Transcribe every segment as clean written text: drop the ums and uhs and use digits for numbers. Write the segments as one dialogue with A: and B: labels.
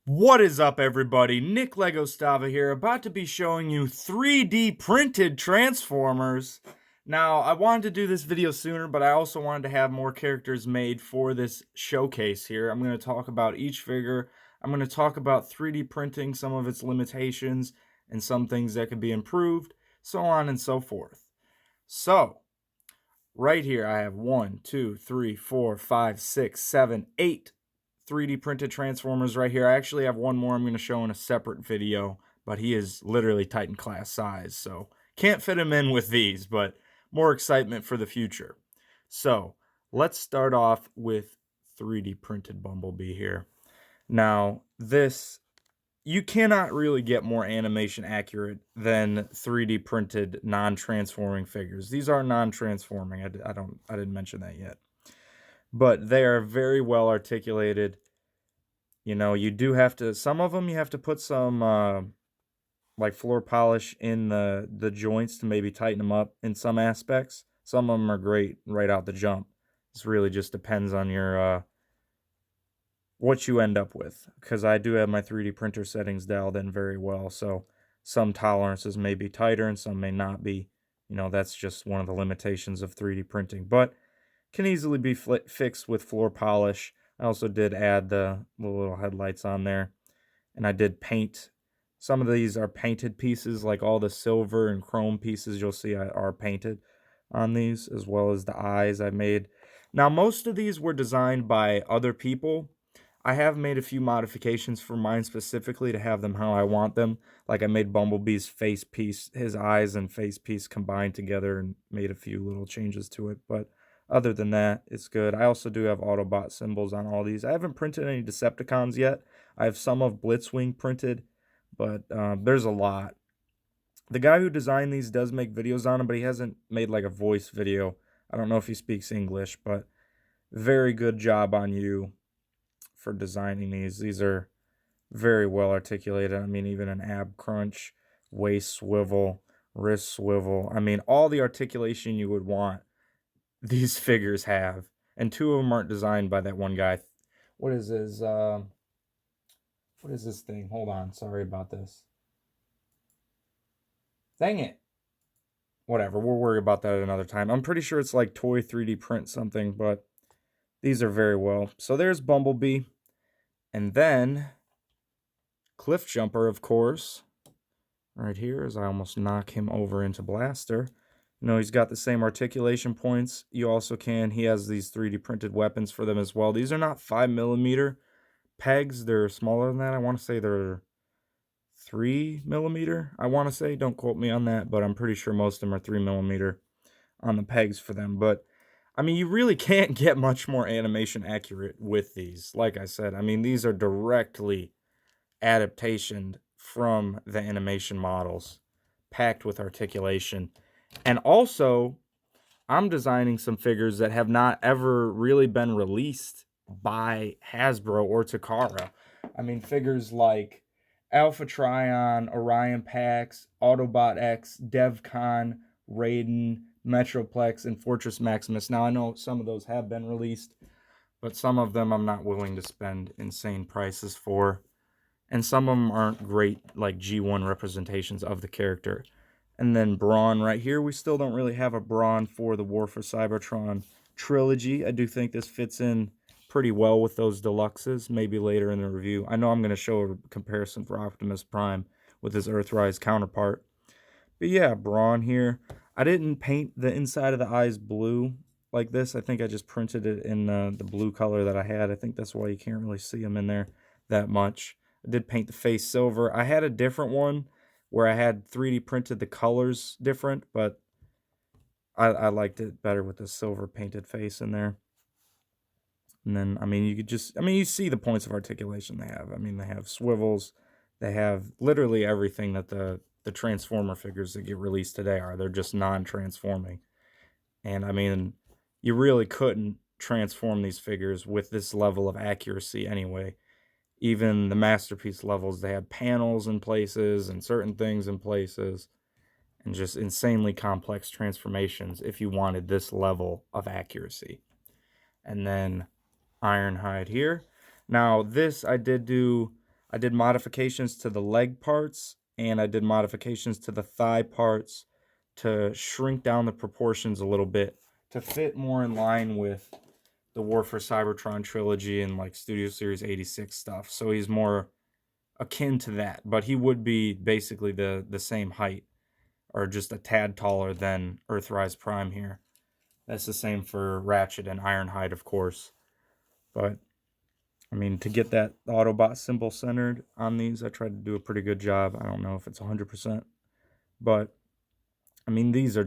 A: What is up, everybody? nicklegostava here, about to be showing you 3D printed Transformers. Now, I wanted to do this video sooner, but I also wanted to have more characters made for this showcase here. I'm going to talk about each figure. I'm going to talk about 3D printing, some of its limitations, and some things that could be improved, so on and so forth. So, right here, I have 1, 2, 3, 4, 5, 6, 7, 8 3D printed Transformers right here. I actually have one more I'm going to show in a separate video, but he is literally Titan class size, so can't fit him in with these, but more excitement for the future. So let's start off with 3D printed Bumblebee here. Now, this, you cannot really get more animation accurate than 3D printed non-transforming figures. These are non-transforming. I didn't mention that yet. But they are very well articulated. You know, you do have to, some of them you have to put some like floor polish in the joints to maybe tighten them up in some aspects. Some of them are great right out the jump. This really just depends on your what you end up with, because I do have my 3D printer settings dialed in very well, so some tolerances may be tighter and some may not be. You know, that's just one of the limitations of 3D printing, but can easily be fixed with floor polish. I also did add the little headlights on there, and I did paint. Some of these are painted pieces, like all the silver and chrome pieces you'll see are painted on these, as well as the eyes I made. Now, most of these were designed by other people. I have made a few modifications for mine specifically to have them how I want them. Like I made Bumblebee's face piece, his eyes and face piece combined together, and made a few little changes to it. But other than that, it's good. I also do have Autobot symbols on all these. I haven't printed any Decepticons yet. I have some of Blitzwing printed, but there's a lot. The guy who designed these does make videos on them, but he hasn't made like a voice video. I don't know if he speaks English, but very good job on you for designing these. These are very well articulated. I mean, even an ab crunch, waist swivel, wrist swivel. I mean, all the articulation you would want, these figures have. And two of them aren't designed by that one guy. What is his, what is this thing? Hold on. Sorry about this. Dang it. Whatever. We'll worry about that another time. I'm pretty sure it's like Toy 3D Print something, but these are very well. So there's Bumblebee. And then Cliffjumper, of course, right here, as I almost knock him over into Blaster. You know, he's got the same articulation points. You also he has these 3D printed weapons for them as well. These are not 5mm pegs. They're smaller than that. I want to say they're 3mm. I want to say, don't quote me on that, but I'm pretty sure most of them are 3mm on the pegs for them. But I mean, you really can't get much more animation accurate with these. Like I said, I mean, these are directly adaptation from the animation models, packed with articulation. And also, I'm designing some figures that have not ever really been released by Hasbro or Takara. I mean, figures like Alpha Trion, Orion Pax, Autobot X, DevCon, Raiden, Metroplex, and Fortress Maximus. Now, I know some of those have been released, but some of them I'm not willing to spend insane prices for. And some of them aren't great, like G1 representations of the character. And then Brawn right here, we still don't really have a Brawn for the War for Cybertron trilogy. I do think this fits in pretty well with those deluxes, maybe later in the review. I know I'm going to show a comparison for Optimus Prime with his Earthrise counterpart. But yeah, Brawn here. I didn't paint the inside of the eyes blue like this. I think I just printed it in the blue color that I had. I think that's why you can't really see them in there that much. I did paint the face silver. I had a different one where I had 3D printed the colors different, but I liked it better with the silver painted face in there. And then, I mean, you could just, I mean, you see the points of articulation they have. I mean, they have swivels. They have literally everything that the Transformer figures that get released today are. They're just non-transforming. And, I mean, you really couldn't transform these figures with this level of accuracy anyway. Even the masterpiece levels, they have panels in places and certain things in places, and just insanely complex transformations if you wanted this level of accuracy. And then Ironhide here. Now, this I did do, I did modifications to the leg parts, and I did modifications to the thigh parts to shrink down the proportions a little bit to fit more in line with the War for Cybertron trilogy and like Studio Series 86 stuff. So he's more akin to that, but he would be basically the same height or just a tad taller than Earthrise Prime here. That's the same for Ratchet and Ironhide, of course. But I mean, to get that Autobot symbol centered on these, I tried to do a pretty good job. I don't know if it's 100%, but I mean, these are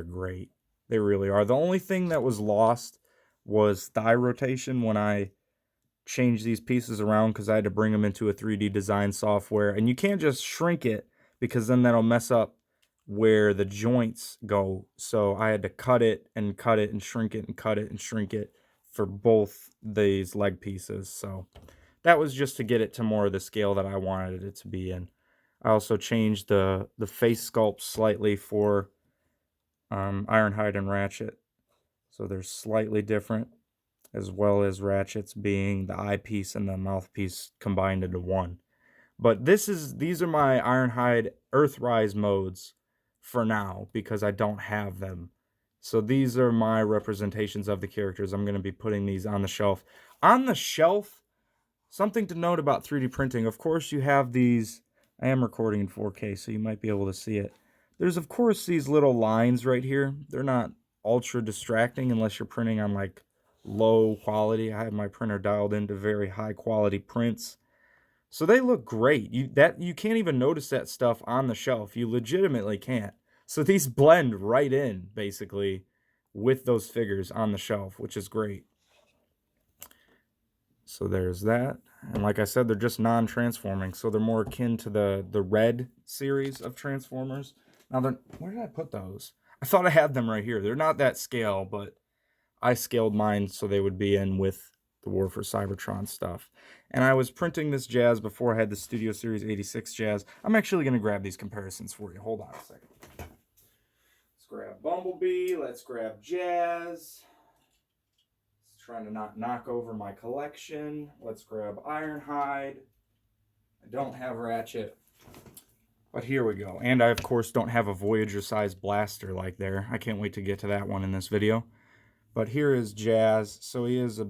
A: great. They really are. The only thing that was lost was thigh rotation when I changed these pieces around because I had to bring them into a 3D design software. And you can't just shrink it because then that'll mess up where the joints go. So I had to cut it and shrink it and cut it and shrink it for both these leg pieces. So that was just to get it to more of the scale that I wanted it to be in. I also changed the face sculpt slightly for Ironhide and Ratchet. So they're slightly different, as well as Ratchet's being the eyepiece and the mouthpiece combined into one. But these are my Ironhide Earthrise modes for now, because I don't have them. So these are my representations of the characters. I'm going to be putting these on the shelf. On the shelf, something to note about 3D printing. Of course, you have these. I am recording in 4K, so you might be able to see it. There's, of course, these little lines right here. They're not ultra distracting unless you're printing on, like, low quality. I have my printer dialed into very high quality prints. So they look great. You can't even notice that stuff on the shelf. You legitimately can't. So these blend right in, basically, with those figures on the shelf, which is great. So there's that. And like I said, they're just non-transforming, so they're more akin to the Red series of Transformers. Now, where did I put those? I thought I had them right here. They're not that scale, but I scaled mine so they would be in with the War for Cybertron stuff. And I was printing this Jazz before I had the Studio Series 86 Jazz. I'm actually going to grab these comparisons for you. Hold on a second. Let's grab Bumblebee. Let's grab Jazz. Trying to not knock over my collection. Let's grab Ironhide. I don't have Ratchet, but here we go. And I, of course, don't have a Voyager-sized blaster like there. I can't wait to get to that one in this video. But here is Jazz. So he is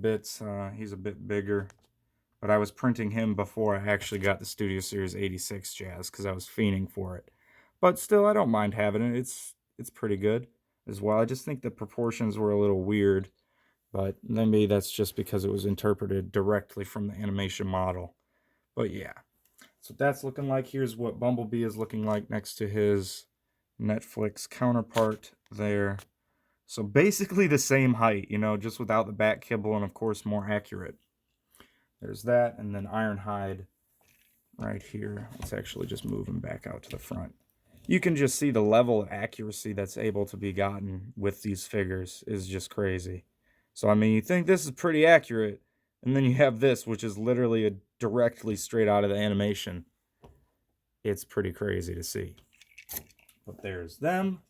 A: he's a bit bigger. But I was printing him before I actually got the Studio Series 86 Jazz because I was fiending for it. But still, I don't mind having it. It's pretty good as well. I just think the proportions were a little weird. But maybe that's just because it was interpreted directly from the animation model. But yeah, so that's looking like. Here's what Bumblebee is looking like next to his Netflix counterpart there. So basically the same height, you know, just without the back kibble and, of course, more accurate. There's that, and then Ironhide right here. Let's actually just move him back out to the front. You can just see the level of accuracy that's able to be gotten with these figures is just crazy. So, I mean, you think this is pretty accurate, and then you have this, which is literally directly straight out of the animation. It's pretty crazy to see. But there's them.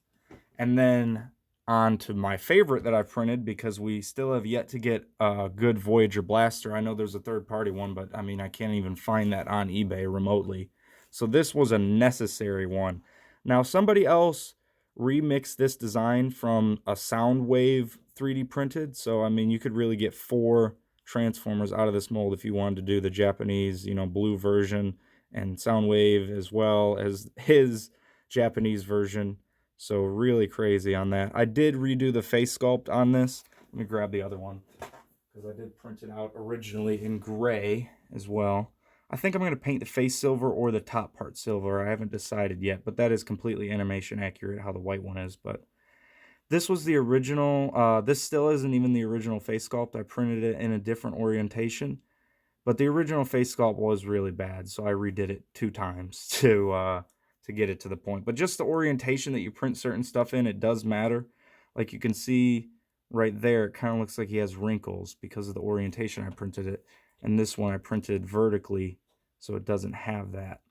A: And then on to my favorite that I've printed, because we still have yet to get a good Voyager Blaster. I know there's a third-party one, but, I mean, I can't even find that on eBay remotely. So this was a necessary one. Now, somebody else remixed this design from a Soundwave 3D printed. So, I mean, you could really get 4 Transformers out of this mold if you wanted to do the Japanese, you know, blue version, and Soundwave as well as his Japanese version. So really crazy on that. I did redo the face sculpt on this. Let me grab the other one, because I did print it out originally in gray as well. I think I'm going to paint the face silver or the top part silver. I haven't decided yet, but that is completely animation accurate how the white one is. But this was the original. This still isn't even the original face sculpt. I printed it in a different orientation. But the original face sculpt was really bad, so I redid it 2 times to get it to the point. But just the orientation that you print certain stuff in, it does matter. Like you can see right there, it kind of looks like he has wrinkles because of the orientation I printed it. And this one I printed vertically, so it doesn't have that.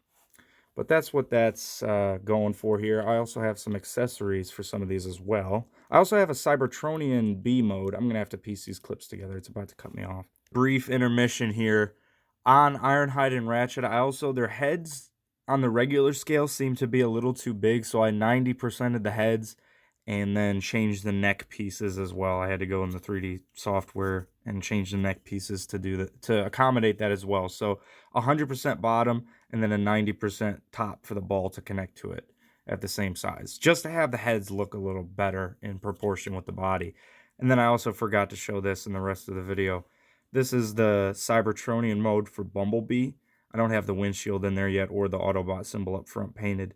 A: But that's what that's going for here. I also have some accessories for some of these as well. I also have a Cybertronian B mode. I'm going to have to piece these clips together. It's about to cut me off. Brief intermission here. on Ironhide and Ratchet, their heads on the regular scale seem to be a little too big, so I 90%ed the heads and then changed the neck pieces as well. I had to go in the 3D software and change the neck pieces to do that, to accommodate that as well. So 100% bottom and then a 90% top for the ball to connect to it at the same size, just to have the heads look a little better in proportion with the body. And then I also forgot to show this in the rest of the video. This is the Cybertronian mode for Bumblebee. I don't have the windshield in there yet or the Autobot symbol up front painted,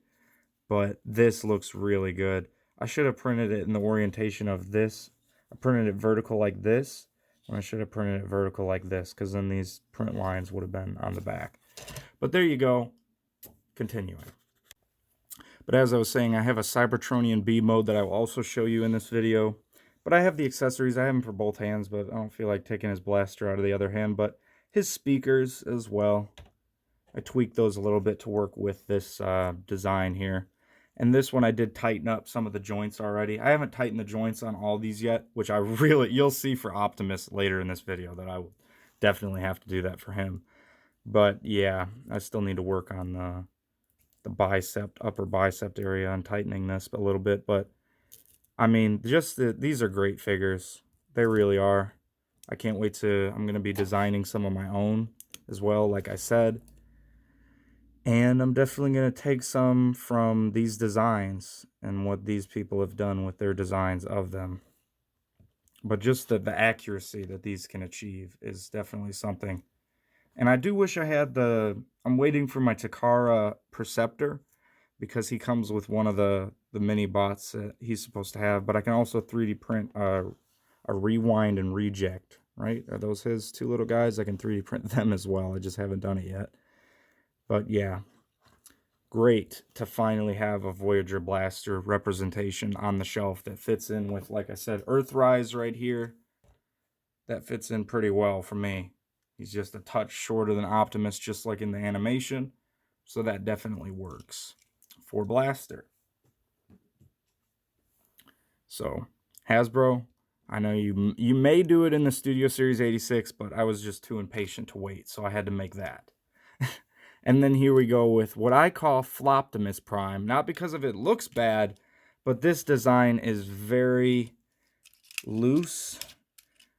A: but this looks really good. I should have printed it in the orientation of this. I printed it vertical like this, and I should have printed it vertical like this, because then these print lines would have been on the back. But there you go. Continuing. But as I was saying, I have a Cybertronian B mode that I will also show you in this video. But I have the accessories. I have them for both hands, but I don't feel like taking his blaster out of the other hand. But his speakers as well. I tweaked those a little bit to work with this design here. And this one I did tighten up some of the joints already. I haven't tightened the joints on all these yet, which you'll see for Optimus later in this video that I will definitely have to do that for him. But yeah, I still need to work on the bicep, upper bicep area and tightening this a little bit. But I mean, these are great figures. They really are. I can't wait to, I'm going to be designing some of my own as well, like I said. And I'm definitely going to take some from these designs and what these people have done with their designs of them. But just the accuracy that these can achieve is definitely something. And I do wish I had I'm waiting for my Takara Perceptor, because he comes with one of the mini bots that he's supposed to have. But I can also 3D print a Rewind and Reject, right? Are those his two little guys? I can 3D print them as well. I just haven't done it yet. But yeah, great to finally have a Voyager Blaster representation on the shelf that fits in with, like I said, Earthrise right here. That fits in pretty well for me. He's just a touch shorter than Optimus, just like in the animation. So that definitely works for Blaster. So, Hasbro, I know you may do it in the Studio Series 86, but I was just too impatient to wait, so I had to make that. And then here we go with what I call Floptimus Prime. Not because of it looks bad, but this design is very loose.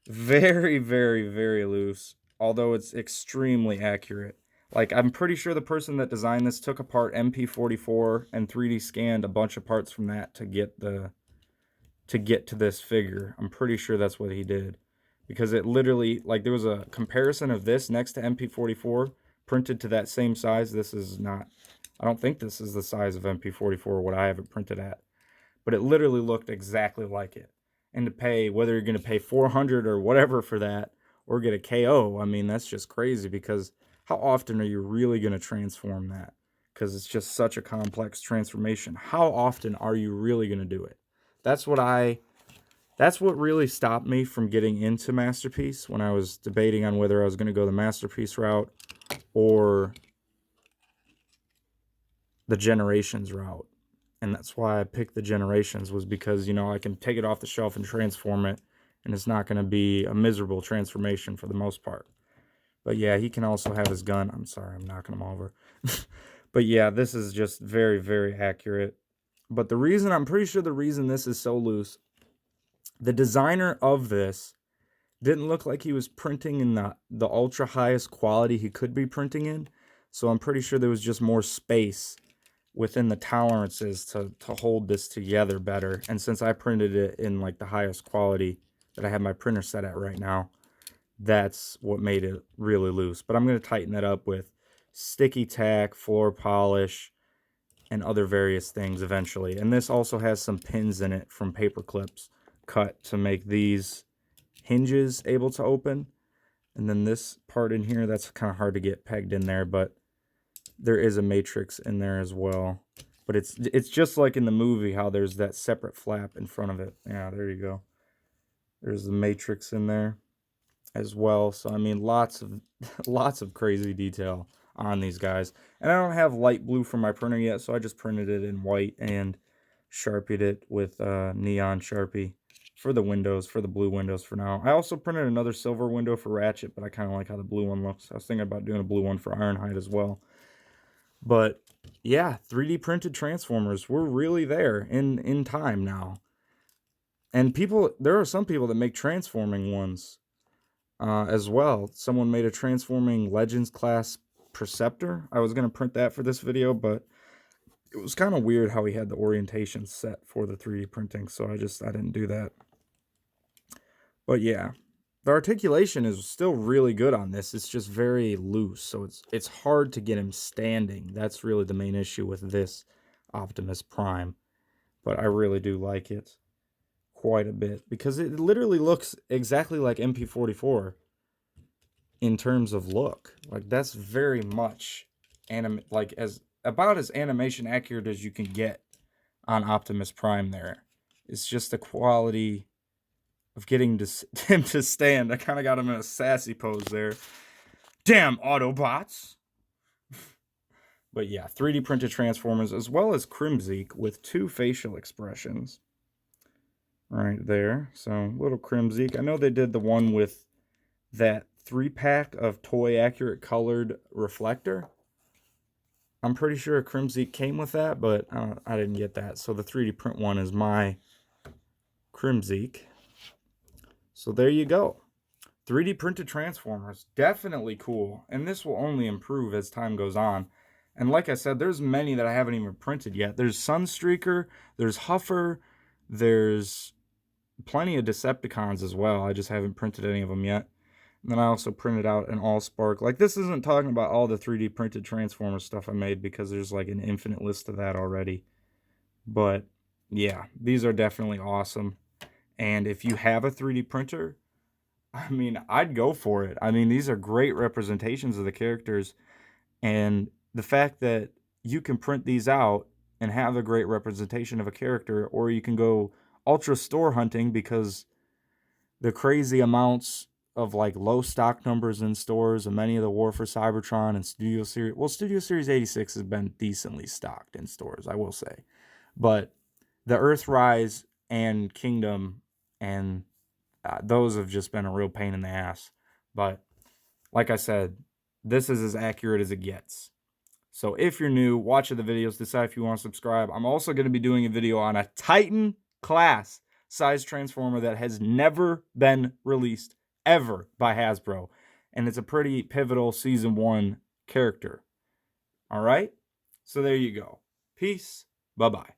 A: Very, very, very loose. Although it's extremely accurate. Like, I'm pretty sure the person that designed this took apart MP44 and 3D scanned a bunch of parts from that to get to this figure. I'm pretty sure that's what he did. Because it literally, like, there was a comparison of this next to MP44 printed to that same size. This is not, I don't think this is the size of MP44, what I have it printed at. But it literally looked exactly like it. And to pay, whether you're going to pay $400 or whatever for that, or get a KO, I mean, that's just crazy, because how often are you really going to transform that? Because it's just such a complex transformation. How often are you really going to do it? That's what really stopped me from getting into Masterpiece when I was debating on whether I was going to go the Masterpiece route or the Generations route. And that's why I picked the Generations, was because, you know, I can take it off the shelf and transform it, and it's not going to be a miserable transformation for the most part. But yeah, he can also have his gun. I'm sorry, I'm knocking him over. But yeah, this is just very, very accurate. But the reason, I'm pretty sure the reason this is so loose, the designer of this didn't look like he was printing in the ultra highest quality he could be printing in. So I'm pretty sure there was just more space within the tolerances to hold this together better. And since I printed it in like the highest quality that I have my printer set at right now, that's what made it really loose. But I'm going to tighten that up with sticky tack, floor polish, and other various things eventually. And this also has some pins in it from paper clips cut to make these hinges able to open. And then this part in here, that's kind of hard to get pegged in there, but there is a matrix in there as well. But it's just like in the movie how there's that separate flap in front of it. Yeah, there you go. There's the matrix in there as well. So I mean, lots of crazy detail on these guys. And I don't have light blue from my printer yet, so I just printed it in white and Sharpied it with neon Sharpie for the windows, for the blue windows for now. I also printed another silver window for Ratchet, but I kind of like how the blue one looks. I was thinking about doing a blue one for Ironhide as well. But yeah, 3D printed Transformers, we're really there in time now. And there are some people that make transforming ones as well. Someone made a transforming Legends class Perceptor. I was going to print that for this video, but it was kind of weird how he had the orientation set for the 3D printing, so I didn't do that. But yeah, the articulation is still really good on this. It's just very loose, so it's hard to get him standing. That's really the main issue with this Optimus Prime. But I really do like it quite a bit because it literally looks exactly like MP44 in terms of look. Like, that's very much about as animation accurate as you can get on Optimus Prime there. It's just the quality of getting him to stand. I kind of got him in a sassy pose there. Damn Autobots! But yeah, 3D printed Transformers as well as Krimzeek with 2 facial expressions. Right there. So, little Krimzeek. I know they did the one with that 3-pack of toy accurate colored reflector. I'm pretty sure Krimzeek came with that, but I didn't get that. So the 3D print one is my Krimzeek. So there you go. 3D printed Transformers. Definitely cool. And this will only improve as time goes on. And like I said, there's many that I haven't even printed yet. There's Sunstreaker, there's Huffer, there's plenty of Decepticons as well. I just haven't printed any of them yet. And then I also printed out an Allspark. Like, this isn't talking about all the 3D printed Transformers stuff I made because there's like an infinite list of that already. But yeah, these are definitely awesome. And if you have a 3D printer, I mean, I'd go for it. I mean, these are great representations of the characters. And the fact that you can print these out and have a great representation of a character, or you can go ultra store hunting because the crazy amounts of like low stock numbers in stores and many of the War for Cybertron and Studio Series. Well, Studio Series 86 has been decently stocked in stores, I will say. But the Earthrise and Kingdom and those have just been a real pain in the ass. But like I said, this is as accurate as it gets. So if you're new, watch the videos, decide if you want to subscribe. I'm also going to be doing a video on a Titan class size Transformer that has never been released ever by Hasbro. And it's a pretty pivotal Season 1 character. All right? So there you go. Peace. Bye-bye.